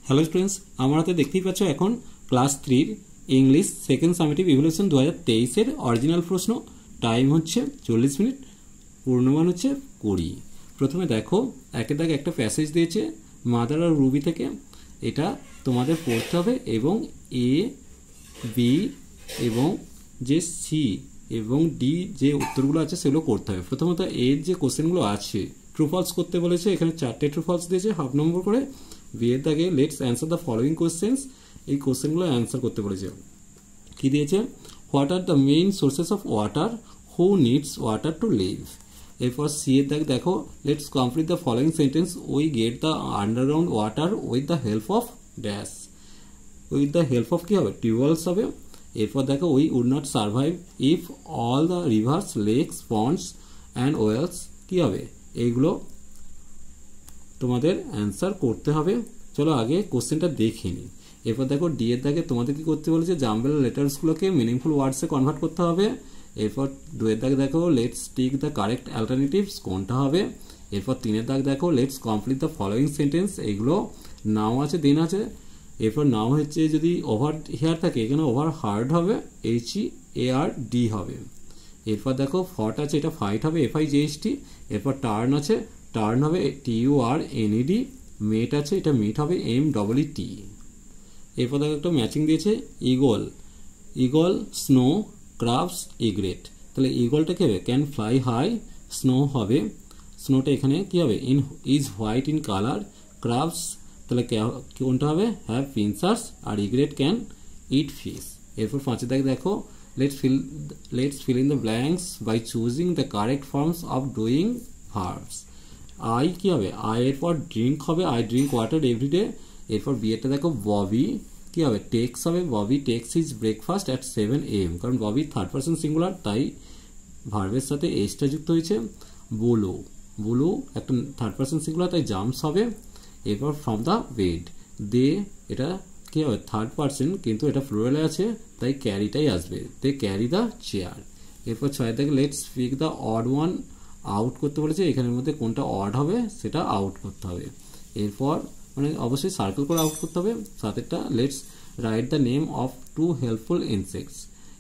Hello students, আমার হাতে দেখতেই পাচ্ছ এখন class 3 English second summative evaluation 2023 এর অরিজিনাল প্রশ্ন। টাইম হচ্ছে 40 মিনিট, পূর্ণমান হচ্ছে 20। প্রথমে দেখো, একের দাগে একটা প্যাসেজ দিয়েছে মাদার আর রুবি থেকে, এটা তোমাদের পড়তে হবে এবং এ বি এবং যে সি এবং ডি যে উত্তরগুলো আছে সেগুলো করতে হবে। প্রথমত এর যে কোশ্চেনগুলো আছে ট্রু ফলস করতে বলেছে, এখানে 4টে ট্রু ফলস দিয়েছে হাফ নম্বর করে। বি এর দাগে let's answer the following questions, এই কোশ্চেনগুলো অ্যান্সার করতে বলেছে। কি দিয়েছে? What are the main sources of water, who needs water to live. এরপর সি এর দাগে দেখো, let's complete the following sentence, we get the underground water with the help of dash. With the help of কি হবে? Tubewells হবে। এরপর দেখো, we would not survive if all the rivers, lakes, ponds and wells কি হবে? এইগুলো তোমাদের answer করতে হবে। চলো আগে কোশ্চেনটা দেখে নিই। এরপর দেখো ডি এর দাগে তোমাদের কি করতে বলেছে? জাম্বল লেটার্সগুলোকে মিনিংফুল ওয়ার্ডসে কনভার্ট করতে হবে। এরপর 2 এর দাগে দেখো, লেটস টিক দ্য কারেক্ট অ্যালটারনেটিভস, কোনটা হবে? এরপর 3 এর দাগ দেখো, let's complete the following sentence, এইগুলো নাও আছে দিন আছে। এরপর নাও হচ্ছে যদি ওভার হেয়ার থাকে এখানে ওভার হার্ড হবে, HEARD হবে। এরপর দেখো ফট আছে, এটা ফাইট হবে, FIGHT। এরপর টার্ন আছে, টার্ন হবে TURNED। মেট আছে, এটা মিট হবে MEET। এরপর দেখো একটা ম্যাচিং দিয়েছে, ইগল, ইগল, স্নো, ক্রাবস, ইগ্রেট। তাহলে ইগলটা কি হবে? Can fly high. স্নো হবে, স্নোটা এখানে কি হবে? Is white in colour. Crabs তাহলে কোনটা হবে? Have pincers. আর ইগ্রেট ক্যান ইট ফিশ। এরপর 5 এর দাগে দেখো, let's fill in the blanks by choosing the correct forms of doing verbs. I কি হবে? I এরপর ড্রিঙ্ক হবে, I drink water every day। এরপর বি এরটা দেখো, ববি কি হবে? টেক্স হবে, Bobby takes his breakfast at 7 AM, কারণ ববি থার্ড পারসন সিঙ্গুলার, তাই ভার্বের সাথে এসটা যুক্ত হয়েছে। বুলু, বুলু একটা থার্ড পারসন সিঙ্গুলার, তাই জাম্পস হবে। এরপর ফ্রম দ্য বেড, দে এটা কি হবে? থার্ড পারসন, কিন্তু এটা ফ্লোরালে আছে, তাই ক্যারিটাই আসবে, দে ক্যারি দ্য চেয়ার। এরপর 6 থেকে let's pick the odd one, out করতে বলেছে, এখানের মধ্যে কোনটা অড হবে সেটা আউট করতে হবে। এরপর মানে অবশ্যই সার্কেল করে আউট করতে হবে। 7 let's write the name of 2 helpful insects.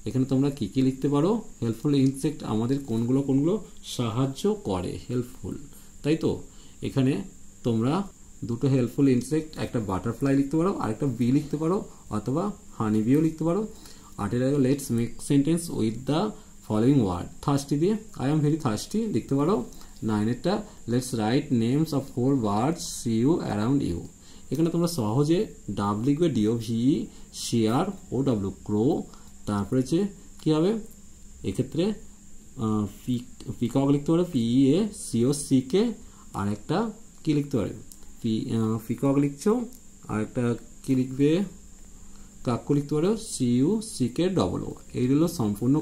এখানে তোমরা কি কি লিখতে পারো? হেল্পফুল ইনসেক্ট আমাদের কোনগুলো কোনগুলো সাহায্য করে, হেল্পফুল, তাই তো। এখানে তোমরা দুটো হেল্পফুল ইনসেক্ট, একটা বাটারফ্লাই লিখতে পারো, আরেকটা বি লিখতে পারো, অথবা হানি বিও লিখতে পারো। 8 let's make sentence with the following word, thirsty দিয়ে আই এম ভেরি থার্স্টি লিখতে পারো। 9 let's write names of 4 birds see you around you. এখানে তোমরা সহজে ডাব লিখবে, DOVE, শেয়ার, OW, ক্রো। তারপরে যে কী হবে? এক্ষেত্রে পিকক লিখতে পারো, PEACOCK। আর একটা কী লিখতে পারে? পিকক লিখছো, আর একটা কী লিখবে? কাক্কু লিখতে পারো, CUCKOO। এই হলো সম্পূর্ণ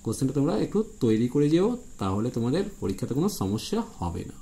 কোশ্চেনটা তোমরা একটু তৈরি করে যেও, তাহলে তোমাদের পরীক্ষাতে কোনো সমস্যা হবে না।